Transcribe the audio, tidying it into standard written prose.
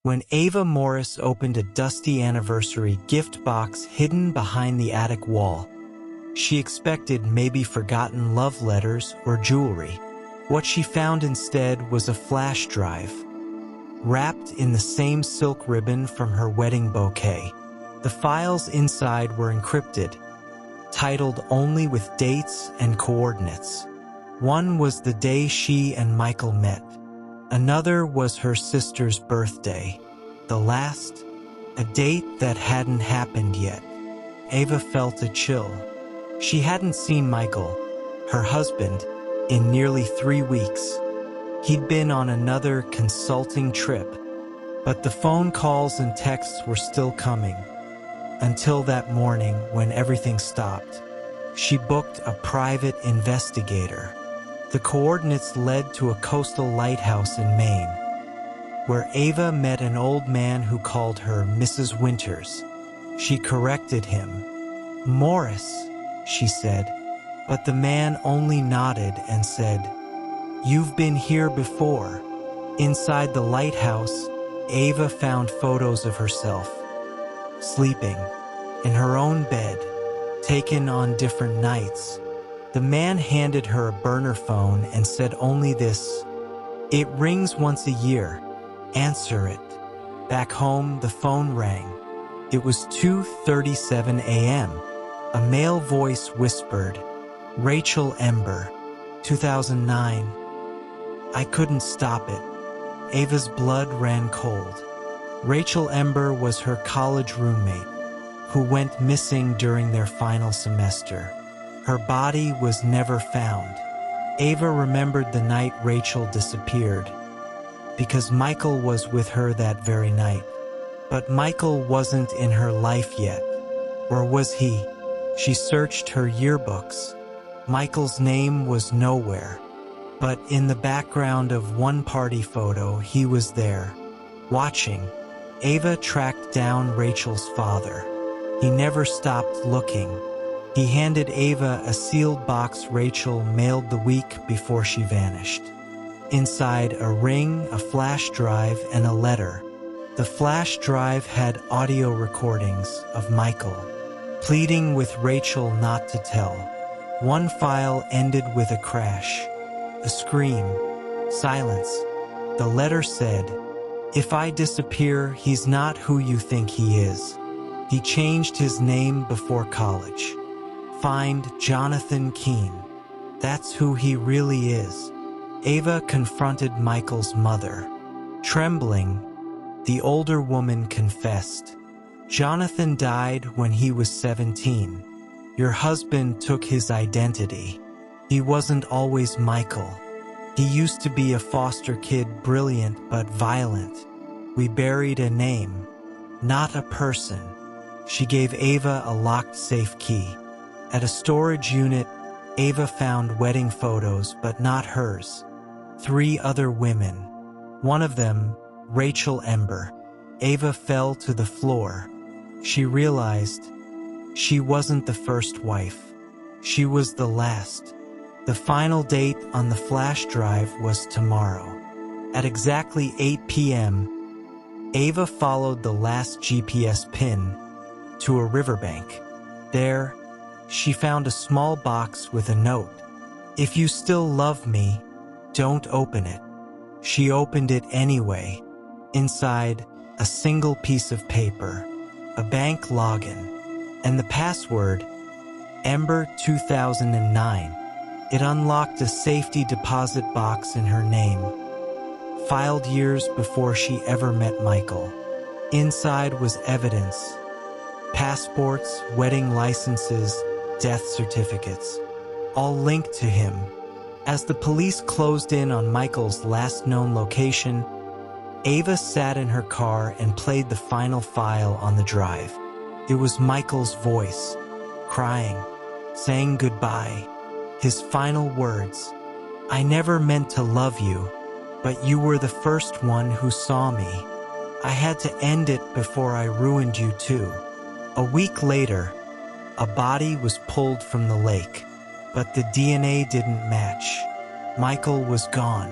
When Ava Morris opened a dusty anniversary gift box hidden behind the attic wall, she expected maybe forgotten love letters or jewelry. What she found instead was a flash drive, wrapped in the same silk ribbon from her wedding bouquet. The files inside were encrypted, titled only with dates and coordinates. One was the day she and Michael met. Another was her sister's birthday. The last, a date that hadn't happened yet. Ava felt a chill. She hadn't seen Michael, her husband, in nearly 3 weeks. He'd been on another consulting trip, but the phone calls and texts were still coming. Until that morning when everything stopped. She booked a private investigator. The coordinates led to a coastal lighthouse in Maine, where Ava met an old man who called her Mrs. Winters. She corrected him. "Morris," she said, but the man only nodded and said, "You've been here before." Inside the lighthouse, Ava found photos of herself, sleeping in her own bed, taken on different nights. The man handed her a burner phone and said only this, "It rings once a year. Answer it." Back home, the phone rang. It was 2:37 a.m. A male voice whispered, "Rachel Ember, 2009. I couldn't stop it." Ava's blood ran cold. Rachel Ember was her college roommate, who went missing during their final semester. Her body was never found. Ava remembered the night Rachel disappeared, because Michael was with her that very night. But Michael wasn't in her life yet. Or was he? She searched her yearbooks. Michael's name was nowhere. But in the background of one party photo, he was there, watching. Ava tracked down Rachel's father. He never stopped looking. He handed Ava a sealed box Rachel mailed the week before she vanished. Inside, a ring, a flash drive, and a letter. The flash drive had audio recordings of Michael, pleading with Rachel not to tell. One file ended with a crash, a scream, silence. The letter said, "If I disappear, he's not who you think he is. He changed his name before college. Find Jonathan Keene. That's who he really is." Ava confronted Michael's mother. Trembling, the older woman confessed, "Jonathan died when he was 17. Your husband took his identity. He wasn't always Michael. He used to be a foster kid, brilliant but violent. We buried a name, not a person." She gave Ava a locked safe key. At a storage unit, Ava found wedding photos, but not hers. 3 other women. One of them, Rachel Ember. Ava fell to the floor. She realized she wasn't the first wife. She was the last. The final date on the flash drive was tomorrow. At exactly 8 p.m., Ava followed the last GPS pin to a riverbank. There, she found a small box with a note. "If you still love me, don't open it." She opened it anyway. Inside, a single piece of paper, a bank login, and the password, Ember 2009. It unlocked a safety deposit box in her name, filed years before she ever met Michael. Inside was evidence, passports, wedding licenses, death certificates, all linked to him. As the police closed in on Michael's last known location, Ava sat in her car and played the final file on the drive. It was Michael's voice, crying, saying goodbye. His final words, "I never meant to love you, but you were the first one who saw me. I had to end it before I ruined you too." A week later, a body was pulled from the lake, but the DNA didn't match. Michael was gone.